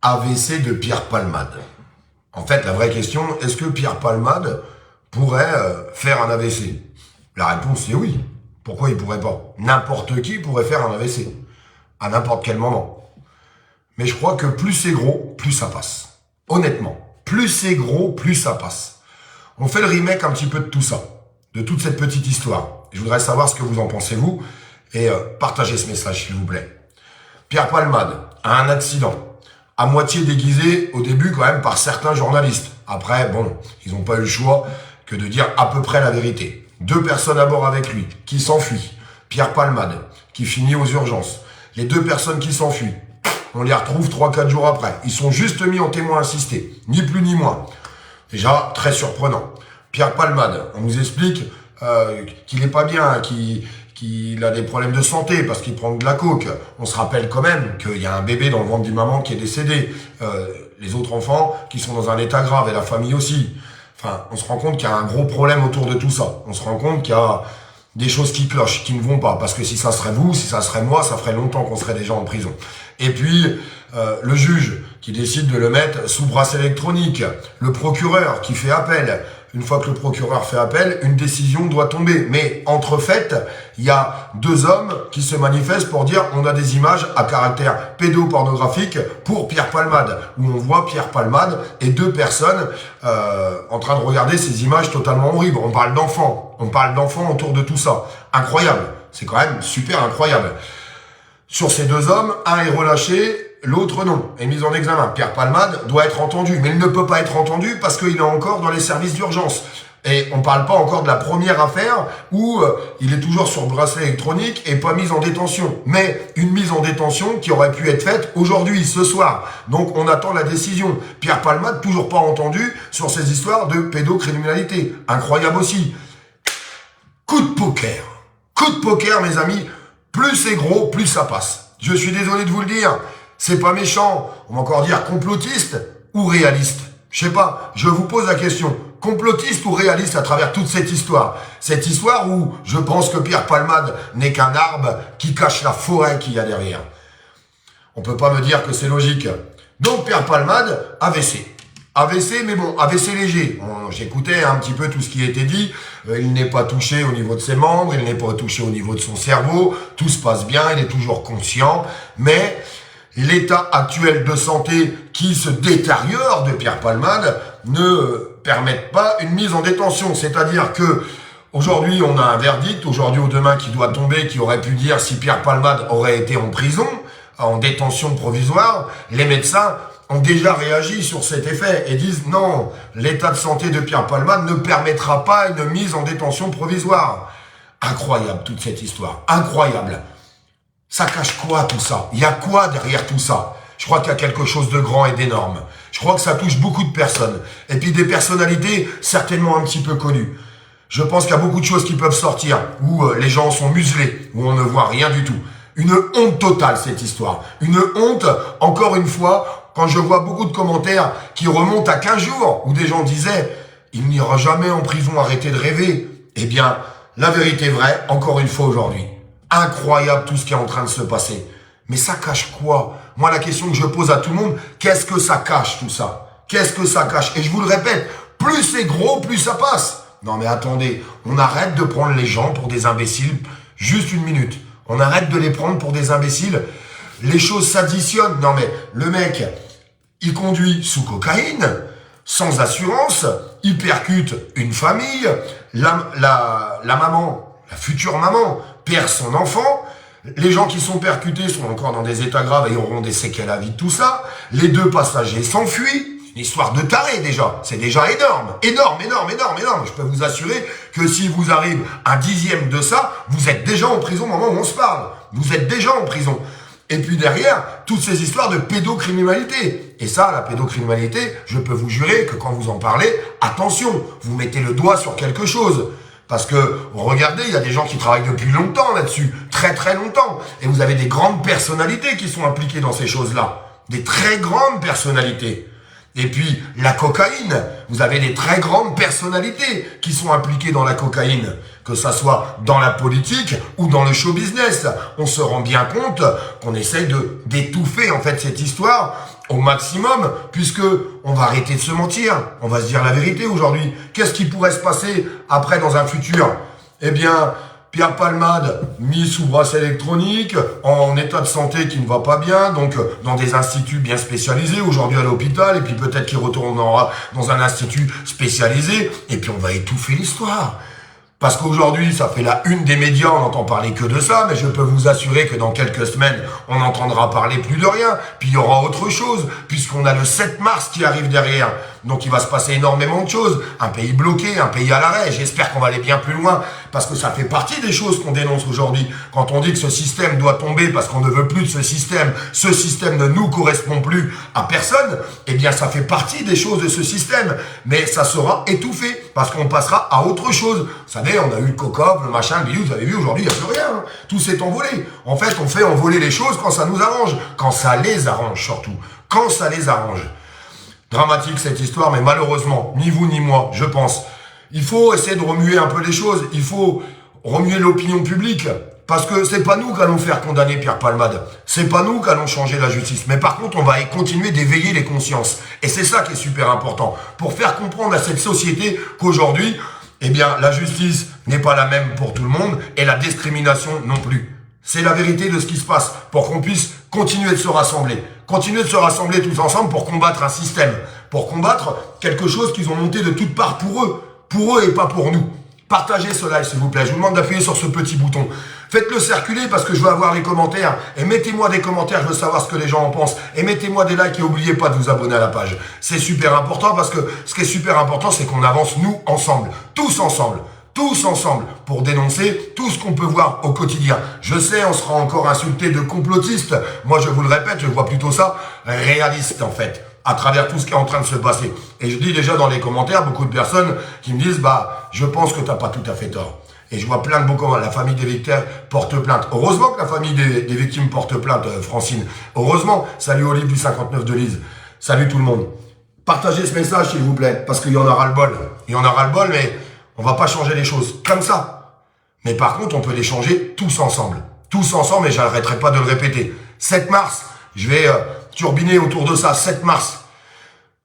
AVC de Pierre Palmade. En fait, la vraie question, est-ce que Pierre Palmade pourrait faire un AVC? La réponse est oui. Pourquoi il pourrait pas? N'importe qui pourrait faire un AVC, à n'importe quel moment. Mais je crois que plus c'est gros, plus ça passe. Honnêtement, plus c'est gros, plus ça passe. On fait le remake un petit peu de tout ça, de toute cette petite histoire. Je voudrais savoir ce que vous en pensez, vous, et partagez ce message, s'il vous plaît. Pierre Palmade a un accident, à moitié déguisé au début quand même par certains journalistes. Après, bon, ils n'ont pas eu le choix que de dire à peu près la vérité. 2 personnes à bord avec lui, qui s'enfuient. Pierre Palmade, qui finit aux urgences. Les 2 personnes qui s'enfuient, on les retrouve 3-4 jours après. Ils sont juste mis en témoin assisté, ni plus ni moins. Déjà, très surprenant. Pierre Palmade, on nous explique qu'il n'est pas bien, qu'il a des problèmes de santé parce qu'il prend de la coke. On se rappelle quand même qu'il y a un bébé dans le ventre d'une maman qui est décédé. Les autres enfants qui sont dans un état grave et la famille aussi. Enfin, on se rend compte qu'il y a un gros problème autour de tout ça. On se rend compte qu'il y a des choses qui clochent, qui ne vont pas. Parce que si ça serait vous, si ça serait moi, ça ferait longtemps qu'on serait déjà en prison. Et puis, le juge qui décide de le mettre sous bracelet électronique. Le procureur qui fait appel. Une fois que le procureur fait appel, une décision doit tomber. Mais entre fait, il y a 2 hommes qui se manifestent pour dire on a des images à caractère pédopornographique pour Pierre Palmade, où on voit Pierre Palmade et 2 personnes en train de regarder ces images totalement horribles. On parle d'enfants autour de tout ça. Incroyable, c'est quand même super incroyable. Sur ces 2 hommes, un est relâché, l'autre non, est mis en examen. Pierre Palmade doit être entendu, mais il ne peut pas être entendu parce qu'il est encore dans les services d'urgence. Et on ne parle pas encore de la première affaire où il est toujours sur bracelet électronique et pas mis en détention. Mais une mise en détention qui aurait pu être faite aujourd'hui, ce soir. Donc on attend la décision. Pierre Palmade, toujours pas entendu sur ces histoires de pédocriminalité. Incroyable aussi. Coup de poker. Coup de poker, mes amis. Plus c'est gros, plus ça passe. Je suis désolé de vous le dire. C'est pas méchant. On va encore dire complotiste ou réaliste. Je sais pas. Je vous pose la question. Complotiste ou réaliste à travers toute cette histoire? Cette histoire où je pense que Pierre Palmade n'est qu'un arbre qui cache la forêt qu'il y a derrière. On peut pas me dire que c'est logique. Donc Pierre Palmade, AVC. AVC, mais bon, AVC léger. J'écoutais un petit peu tout ce qui était dit. Il n'est pas touché au niveau de ses membres, il n'est pas touché au niveau de son cerveau. Tout se passe bien, il est toujours conscient. Mais l'état actuel de santé qui se détériore de Pierre Palmade ne permettent pas une mise en détention. C'est-à-dire que aujourd'hui, on a un verdict, aujourd'hui ou demain, qui doit tomber, qui aurait pu dire si Pierre Palmade aurait été en prison, en détention provisoire. Les médecins ont déjà réagi sur cet effet et disent non, l'état de santé de Pierre Palmade ne permettra pas une mise en détention provisoire. Incroyable toute cette histoire, incroyable. Ça cache quoi tout ça? Il y a quoi derrière tout ça? Je crois qu'il y a quelque chose de grand et d'énorme. Je crois que ça touche beaucoup de personnes. Et puis des personnalités certainement un petit peu connues. Je pense qu'il y a beaucoup de choses qui peuvent sortir, où les gens sont muselés, où on ne voit rien du tout. Une honte totale cette histoire. Une honte, encore une fois, quand je vois beaucoup de commentaires qui remontent à 15 jours, où des gens disaient « il n'ira jamais en prison, arrêtez de rêver ». Eh bien, la vérité est vraie, encore une fois aujourd'hui. Incroyable tout ce qui est en train de se passer. Mais ça cache quoi? Moi, la question que je pose à tout le monde, qu'est-ce que ça cache tout ça? Qu'est-ce que ça cache? Et je vous le répète, plus c'est gros, plus ça passe. Non mais attendez, on arrête de prendre les gens pour des imbéciles. Juste une minute. On arrête de les prendre pour des imbéciles. Les choses s'additionnent. Non mais le mec, il conduit sous cocaïne, sans assurance, il percute une famille, la maman, la future maman, perd son enfant. Les gens qui sont percutés sont encore dans des états graves et auront des séquelles à vie de tout ça. Les 2 passagers s'enfuient. Une histoire de taré déjà. C'est déjà énorme. Énorme, énorme, énorme, énorme. Je peux vous assurer que si vous arrive un 10e de ça, vous êtes déjà en prison au moment où on se parle. Vous êtes déjà en prison. Et puis derrière, toutes ces histoires de pédocriminalité. Et ça, la pédocriminalité, je peux vous jurer que quand vous en parlez, attention, vous mettez le doigt sur quelque chose. Parce que, regardez, il y a des gens qui travaillent depuis longtemps là-dessus, très très longtemps. Et vous avez des grandes personnalités qui sont impliquées dans ces choses-là. Des très grandes personnalités. Et puis, la cocaïne. Vous avez des très grandes personnalités qui sont impliquées dans la cocaïne. Que ça soit dans la politique ou dans le show business. On se rend bien compte qu'on essaye d'étouffer, en fait, cette histoire au maximum, puisque on va arrêter de se mentir. On va se dire la vérité aujourd'hui. Qu'est-ce qui pourrait se passer après dans un futur? Eh bien, Pierre Palmade, mis sous bracelet électronique, en état de santé qui ne va pas bien, donc dans des instituts bien spécialisés, aujourd'hui à l'hôpital, et puis peut-être qu'il retournera dans un institut spécialisé, et puis on va étouffer l'histoire. Parce qu'aujourd'hui, ça fait la une des médias, on n'entend parler que de ça, mais je peux vous assurer que dans quelques semaines, on n'entendra parler plus de rien. Puis il y aura autre chose, puisqu'on a le 7 mars qui arrive derrière. Donc il va se passer énormément de choses. Un pays bloqué, un pays à l'arrêt. J'espère qu'on va aller bien plus loin, parce que ça fait partie des choses qu'on dénonce aujourd'hui. Quand on dit que ce système doit tomber parce qu'on ne veut plus de ce système ne nous correspond plus à personne, eh bien ça fait partie des choses de ce système. Mais ça sera étouffé, parce qu'on passera à autre chose. Vous savez, on a eu le COCOP, le machin, le bidou, vous avez vu, aujourd'hui, il n'y a plus rien. Hein. Tout s'est envolé. En fait, on fait envoler les choses quand ça nous arrange. Quand ça les arrange, surtout. Quand ça les arrange. Dramatique, cette histoire, mais malheureusement, ni vous ni moi, je pense. Il faut essayer de remuer un peu les choses. Il faut remuer l'opinion publique. Parce que c'est pas nous qu'allons faire condamner Pierre Palmade. C'est pas nous qu'allons changer la justice. Mais par contre, on va continuer d'éveiller les consciences. Et c'est ça qui est super important. Pour faire comprendre à cette société qu'aujourd'hui, eh bien, la justice n'est pas la même pour tout le monde et la discrimination non plus. C'est la vérité de ce qui se passe pour qu'on puisse continuer de se rassembler. Continuer de se rassembler tous ensemble pour combattre un système. Pour combattre quelque chose qu'ils ont monté de toutes parts pour eux et pas pour nous. Partagez ce live, s'il vous plaît. Je vous demande d'appuyer sur ce petit bouton. Faites-le circuler parce que je veux avoir les commentaires. Et mettez-moi des commentaires, je veux savoir ce que les gens en pensent. Et mettez-moi des likes et n'oubliez pas de vous abonner à la page. C'est super important parce que ce qui est super important, c'est qu'on avance nous ensemble. Tous ensemble, pour dénoncer tout ce qu'on peut voir au quotidien. Je sais, on sera encore insulté de complotistes. Moi, je vous le répète, je vois plutôt ça réaliste, en fait, à travers tout ce qui est en train de se passer. Et je dis déjà dans les commentaires, beaucoup de personnes qui me disent, je pense que t'as pas tout à fait tort. Et je vois plein de beaux commentaires. La famille des victimes porte plainte. Heureusement que la famille des victimes porte plainte, Francine. Heureusement. Salut Olive du 59 de Lise. Salut tout le monde. Partagez ce message, s'il vous plaît, parce qu'il y en aura le bol. Il y en aura le bol, mais on va pas changer les choses comme ça. Mais par contre, on peut les changer tous ensemble. Tous ensemble, et j'arrêterai pas de le répéter. 7 mars, je vais turbiner autour de ça. 7 mars.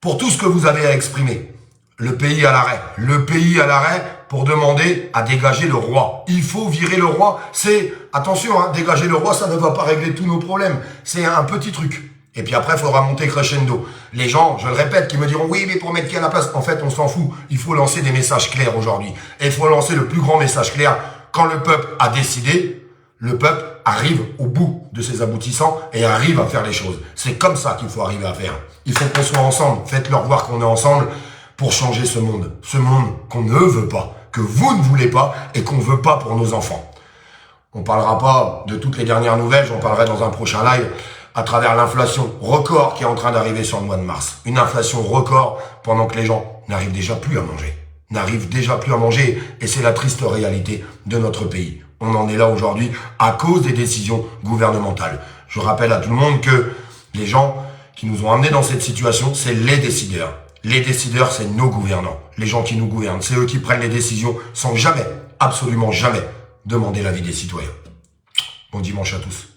Pour tout ce que vous avez à exprimer. Le pays à l'arrêt. Le pays à l'arrêt pour demander à dégager le roi. Il faut virer le roi. C'est, attention, dégager le roi, ça ne va pas régler tous nos problèmes. C'est un petit truc. Et puis après, il faudra monter crescendo. Les gens, je le répète, qui me diront, oui, mais pour mettre qui à la place? En fait, on s'en fout. Il faut lancer des messages clairs aujourd'hui. Et il faut lancer le plus grand message clair. Quand le peuple a décidé, le peuple arrive au bout de ses aboutissants et arrive à faire les choses. C'est comme ça qu'il faut arriver à faire. Il faut qu'on soit ensemble. Faites-leur voir qu'on est ensemble pour changer ce monde. Ce monde qu'on ne veut pas, que vous ne voulez pas et qu'on ne veut pas pour nos enfants. On parlera pas de toutes les dernières nouvelles, j'en parlerai dans un prochain live, à travers l'inflation record qui est en train d'arriver sur le mois de mars. Une inflation record pendant que les gens n'arrivent déjà plus à manger. Et c'est la triste réalité de notre pays. On en est là aujourd'hui à cause des décisions gouvernementales. Je rappelle à tout le monde que les gens qui nous ont amenés dans cette situation, c'est les décideurs. Les décideurs, c'est nos gouvernants. Les gens qui nous gouvernent, c'est eux qui prennent les décisions sans jamais, absolument jamais, demander l'avis des citoyens. Bon dimanche à tous.